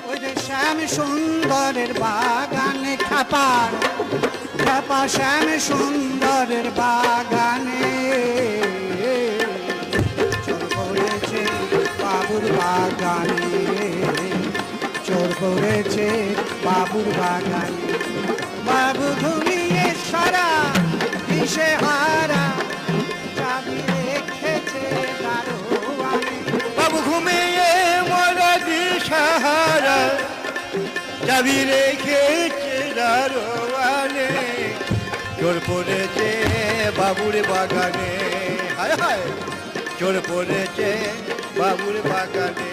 ওই যে শ্যাম সুন্দরের বাগানে খাপার খাপা শ্যাম সুন্দরের বাগানে চোর পড়েছে বাবুর বাগানে চোর পড়েছে বাবুর বাগানে বাবু ঘুমিয়ে সারা দিশে হারা চাবি রেখেছে দারোয়ানে বাবু ঘুমিয়ে মরা দিশাহারা চাবি রেখেছে দারোয়ানে চোর পড়েছে বাবুর বাগানে হায় হায় চোর পড়েছে বাবুর বাগানে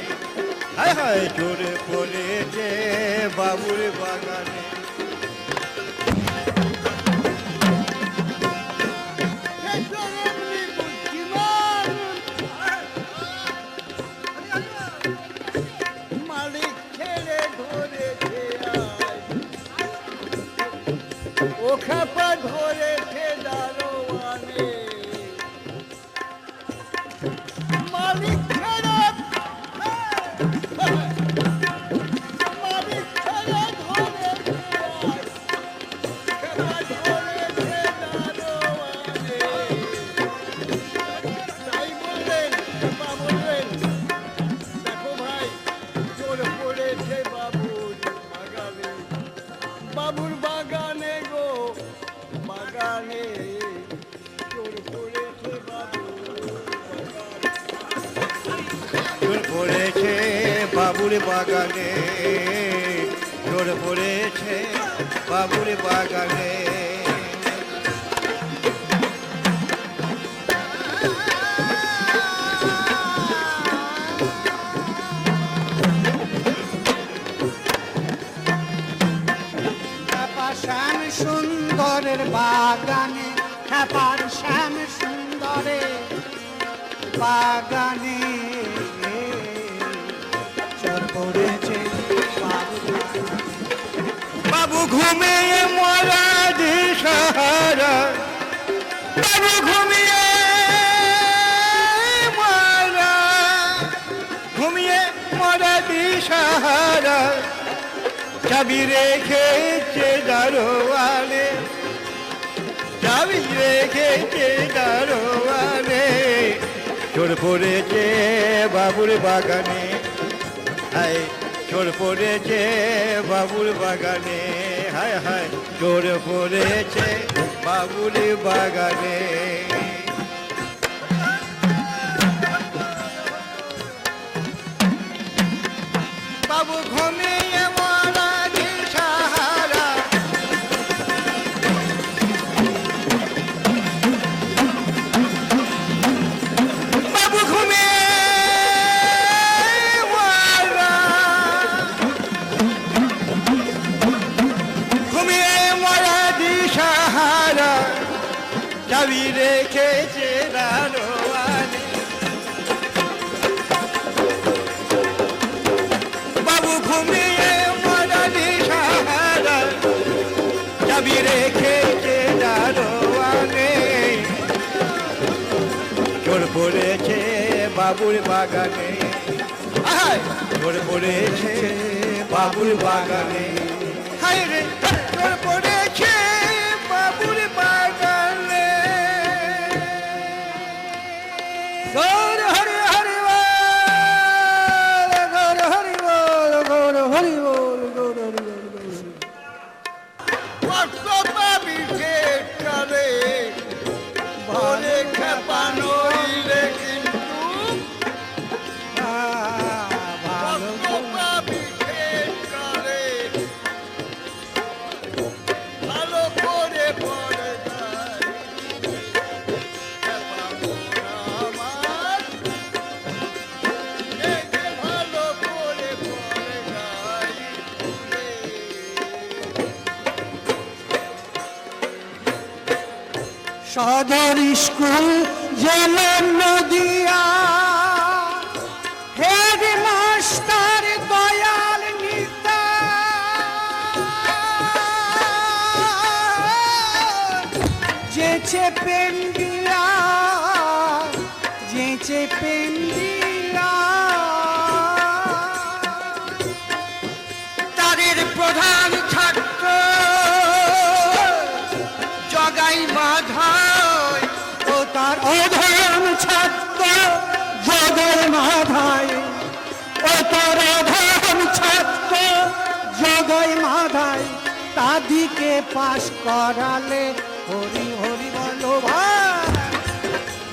হায় হায় চোর পড়েছে বাবুর বাগানে মালিক ছেড়ে ধরেছে ও খাপা ধরেছে দারোয়ানে মালিক ছেড়ে মালিক ছেড়ে ধরেছে খাপা ধরেছে দারোয়ানে তাই বললেন খাপা বললেন দেখো ভাই চোর পড়েছে বাবুর বাগানে গো বাগানে চোর পড়েছে চোর পড়েছে বাবুর বাগানে চোর পড়েছে বাবুর বাগানে খাপা শ্যাম সুন্দরের বাগানে খাপার শ্যাম সুন্দরের বাগানে চোর পড়েছে বাবুর বাগানে বাবু ঘুমিয়ে মরা দিশাহারা বাবু ঘুমিয়ে মরা দিশাহারা চাবি রেখেছে দারোয়ানে চাবি রেখেছে দারোয়ানে চোর পড়েছে বাবুর বাগানে হায় চোর পড়েছে বাবুর বাগানে হায় হায় চোর পড়েছে বাবুর বাগানে বাবু ঘুমিয়ে মরা দিশাহারা বাবু ঘুমিয়ে মরা দিশাহারা চাবি রেখেছে দারোয়ানে বাবু ঘুমিয়ে মরা দিশাহারা চাবি রেখেছে দারোয়ানে চোর পড়েছে বাবুর বাগানে চোর পড়েছে বাবুর বাগানে হায় রে চোর পড়েছে বাবুর বাগানে সদর স্কুল জেলা নদিয়া, হেড মাস্টার দয়াল নিতা, যেছে পেন্ডিলা, যেছে পেন্ডিলা, তাদের প্রধান ছাত্র জগাই মাধায়, ও তার অধম ছাত্র জগাই মাধায়, ও তার অধম ছাত্র জগাই মাধায়, তাদিকে পাশ করালে হরি হরি বলো ভাই,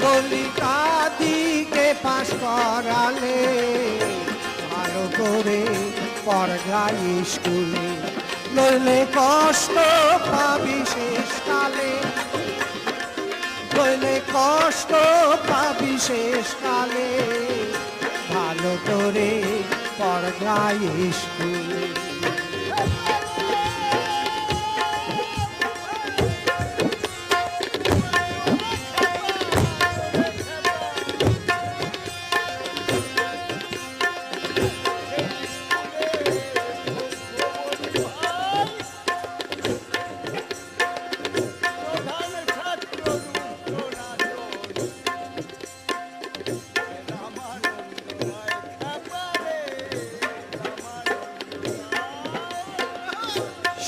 বলি তাদিকে পাশ করালে ভালো করে পড়াই স্কুলে, লইলে কষ্ট পাবি শেষকালে, লইলে কষ্ট পাবি শেষকালে, ভালো করে পড়াই স্কুলে।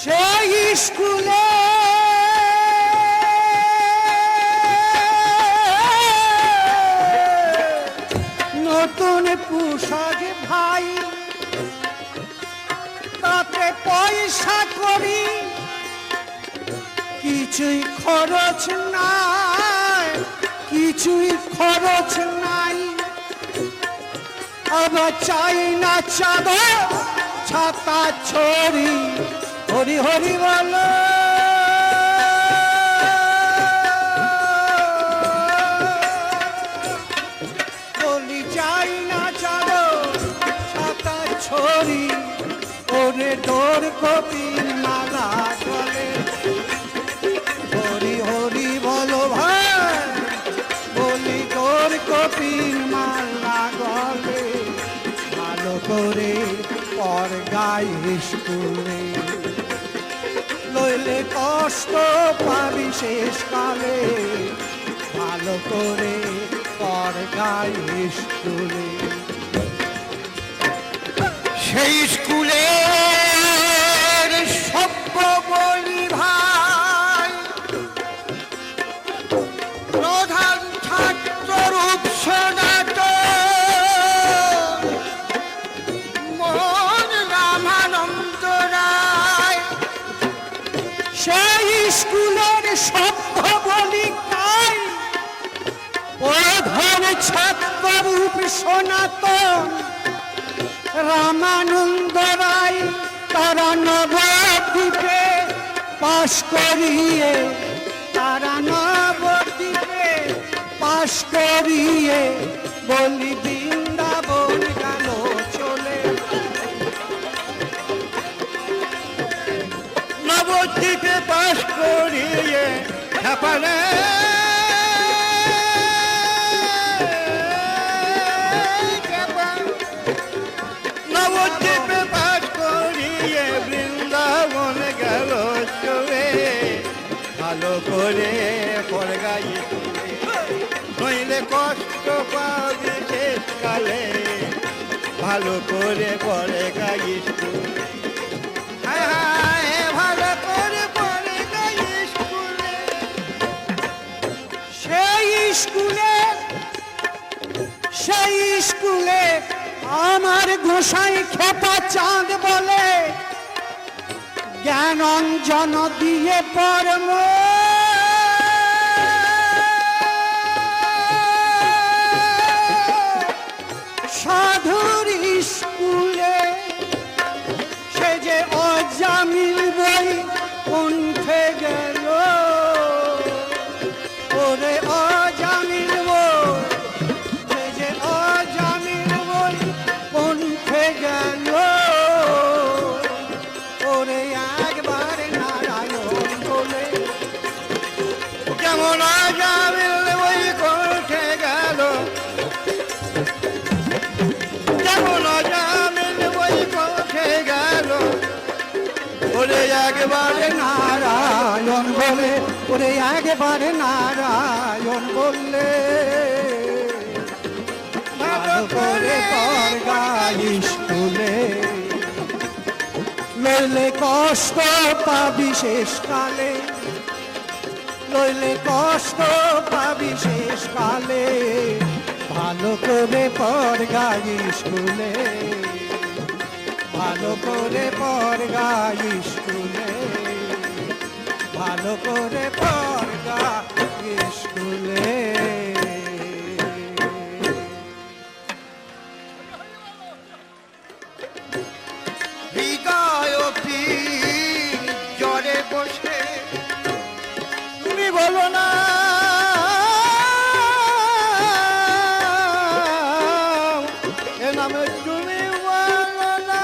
সেই স্কুলে নতুন পোশাক ভাই, তাতে পয়সা করি কিছুই খরচ নাই, কিছুই খরচ নাই, আবার চাই না চাদর ছাতা ছড়ি, হরি হরি বলো, বলি যাই না চালো ছাতা ছড়ি, ওরে ডোর কপির মালা গলে, হরি হরি বলো ভাই, বলি ডোর কপির মালা গলে, ভালো করে পর গাই স্কুলে, লইলে কষ্ট পাবি শেষকালে, ভালো করে পর গাই স্কুলে। সেই স্কুলে সভ্য বলি ভাই, প্রধান ছাত্র রূপ সনাতন মোহন রামানন্দ রায়, সেই স্কুলের সভ্য বলি তাই, প্রধান ছাত্র রূপ সনাতন রামানন্দ রায়, তারা নবদ্বীপে পাশ করিয়ে, তারা নবদ্বীপে পাশ করিয়ে, বলি বৃন্দাবন গেল চলে, নবদ্বীপে পাশ করিয়ে ছাপালে, নবদ্বীপে পাশ করিয়ে বৃন্দাবন গেল চলে, ভালো করে পড় গাই নইলে কষ্ট পাবি শেষকালে, ভালো করে পড়ে গাই স্কুলে, ভালো করে পড়ে গাই স্কুলে। সেই স্কুলে, সেই স্কুলে আমার গোসাই খেপা চাঁদ বলে, জ্ঞান অঞ্জন দিয়ে পরম, সাধুর স্কুলে, সে যে অজামিল বই কণ্ঠে গেল, ওরে অজামিল বই, সে যে অজামিল বই কণ্ঠে গেল, ওরে একবার নারায়ণ বলে, যমুনা যাবিল ওই কোঠে গেল, যমুনা যাবিল ওই কোঠে গেল, ওরে একবারে নারায়ণ বলে, ওরে একবারে নারায়ণ বললে, ভালো করে পর গাইস তুলে, লইলে কষ্ট পাবি শেষকালে, লইলে কষ্ট পাবি শেষকালে, ভালো করে পর গাইস তুলে, ভালো করে পর গাইস তুলে, ভালো করে পর গাইস তুলে। হৃদয় পীর জ্বরে বসে তুমি বলো না, এ নামে তুমি বলো না,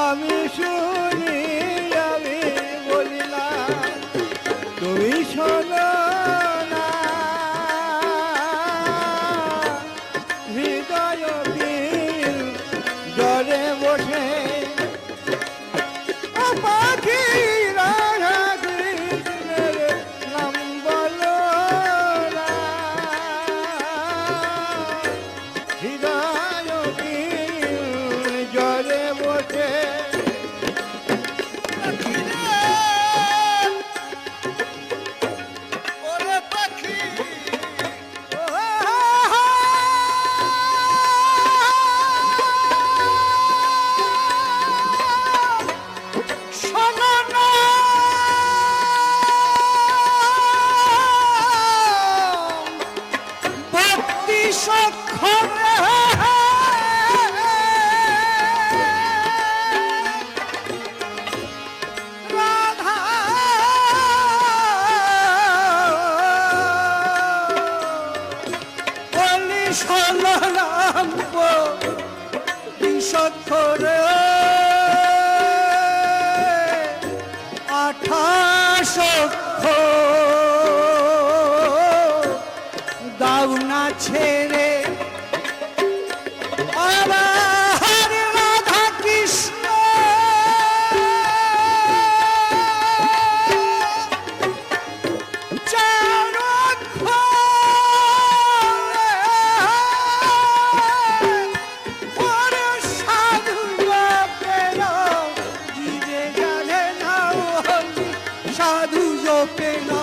আমি শুনি আমি বলি না, তুমি শোনো না। হৃদয় পীর জ্বরে বসে পাখি রাধা কৃষ্ণের নাম বলো না, হৃদয় পীর জ্বরে বসে ওরে পাখি শোনো না, ভক্তি সক্ষরে রাধা বলি শোনো নাম সক্ষরে 28 দাও না ছেড়ে আবার রাধা কৃষ্ণ সাধু জপে না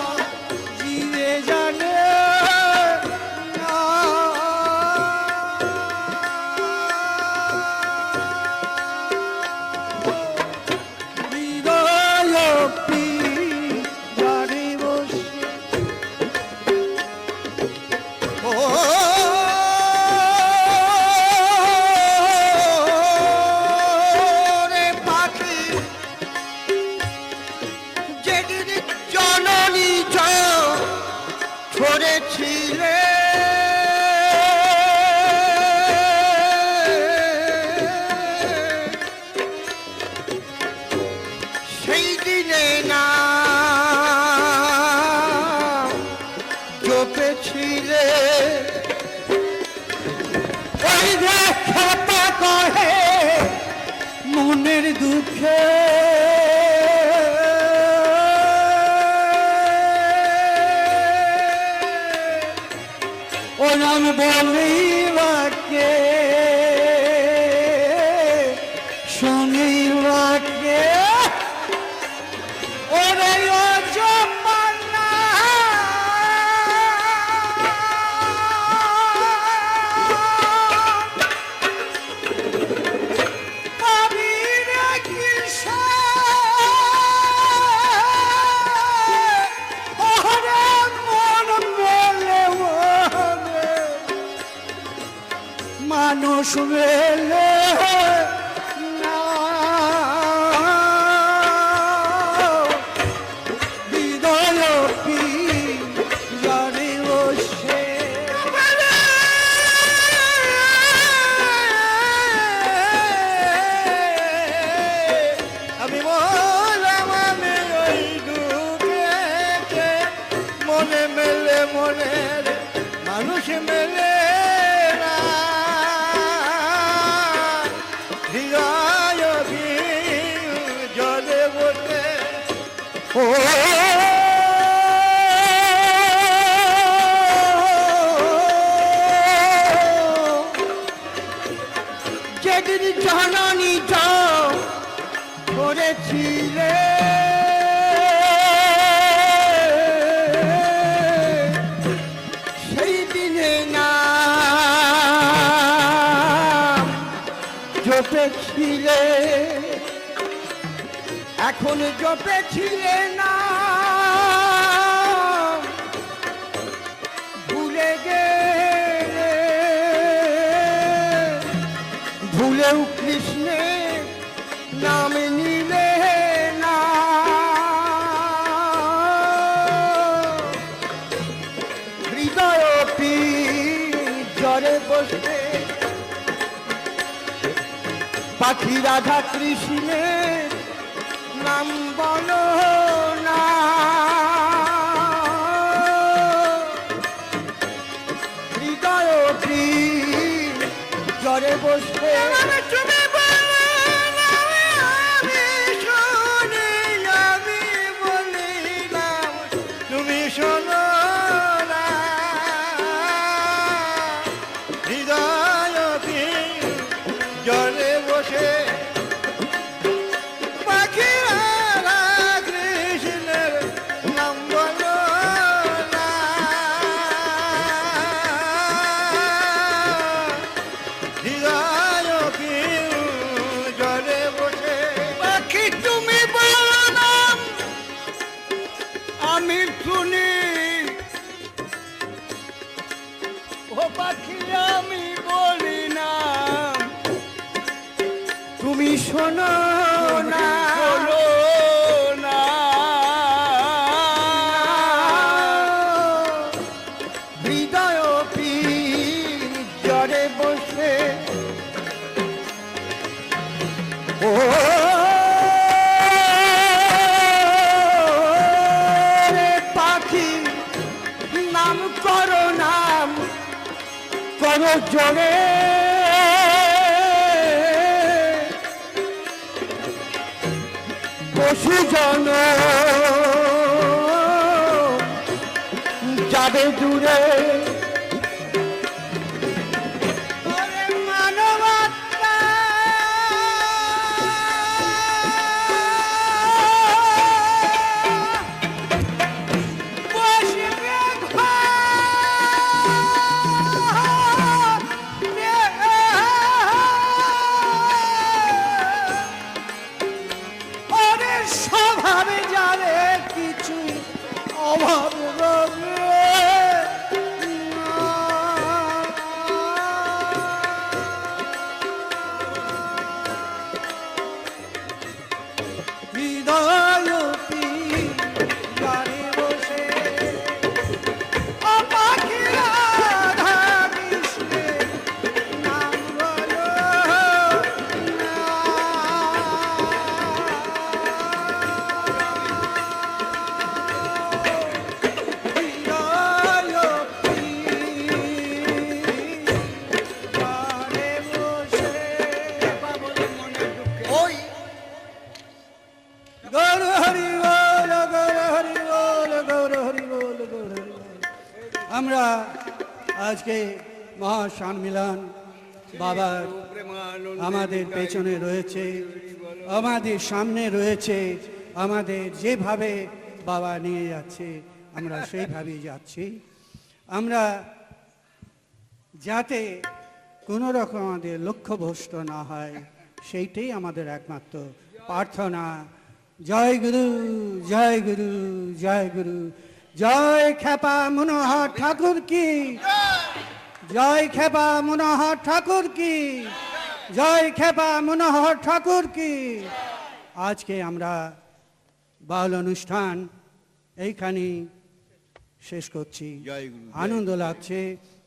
জীবে জানে না। হৃদয় পীর জ্বরে বসে ও রে পাখি যেদিন জননী ছড়েছিলে সেই দিনে না জপেছিলে ওই দেখা কহে মনের দুঃখে ও নাম বলিবাকে শুনিবাকে ওরে ও জমানা আমি রে কৃষ্ণ ওরে মন বলে ওরে মানুষ মেলে না হৃদয় পীর জ্বরে বসে আমি বললাম আমি ওই দুঃখেতে মনের মানুষ মেলে না, হৃদয় জলে বসে ও যেদিন জননী করেছিলে সেই দিনে না জপেছিলে, এখন জপেছিলে না ভুলে গেলে, ভুলেও কৃষ্ণের নাম নিলে না, হৃদয় জ্বরে বসে পাখি রাধা কৃষ্ণের নাম বলো না, হৃদয় জ্বরে বসে তুমি তুমি শোনো না, হৃদয় জলে বসে পাখিরা কৃষ্ণের নাম বলো না, হৃদয় জলে বসে পাখি তুমি বলো না আমি শুনি, ও পাখি আমি বলি না তুমি শোনো না, না হৃদয় জড়ে বসে ও নাম করো জোরে, পশু জন যাবে দূরে, মানবতা স্বভাবে যারে কিছু অভাব হৃদয় গানে বসে অপাখিরা রাধা কৃষ্ণের নাম বলো না, আমরা আজকে মহাসম্মিলন বাবার আমাদের পেছনে রয়েছে, আমাদের সামনে রয়েছে, আমাদের যেভাবে বাবা নিয়ে যাচ্ছে আমরা সেইভাবেই যাচ্ছি। আমরা যাতে কোনো রকম আমাদের লক্ষ্যভ্রষ্ট না হয় সেইটাই আমাদের একমাত্র প্রার্থনা। জয় গুরু, জয় গুরু, জয় গুরু, জয় খেপা মনোহর ঠাকুর কি, জয় খেপা মনোহর ঠাকুর কি, জয় খেপা মনোহর ঠাকুর কি। আজকে আমরা বাউল অনুষ্ঠান এইখানেই শেষ করছি। আনন্দ লাগছে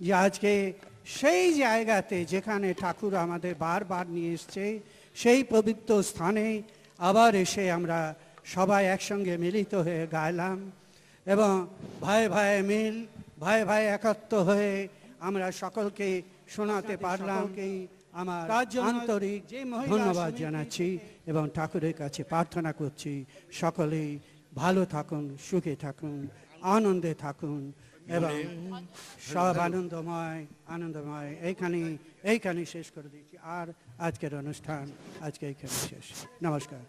যে আজকে সেই জায়গাতে যেখানে ঠাকুর আমাদের বারবার নিয়ে এসছে, সেই পবিত্র স্থানে আবার এসে আমরা সবাই একসঙ্গে মিলিত হয়ে গাইলাম এবং ভাই ভাই মিল ভাই ভাই একাত্ম হয়ে আমরা সকলকে শোনাতে পারলাম। আমার আন্তরিক ধন্যবাদ জানাচ্ছি এবং ঠাকুরের কাছে প্রার্থনা করছি সকলেই ভালো থাকুন, সুখে থাকুন, আনন্দে থাকুন এবং সব আনন্দময় এইখানে শেষ করে দিচ্ছি। আর আজকের অনুষ্ঠান আজকে এইখানে শেষ। নমস্কার।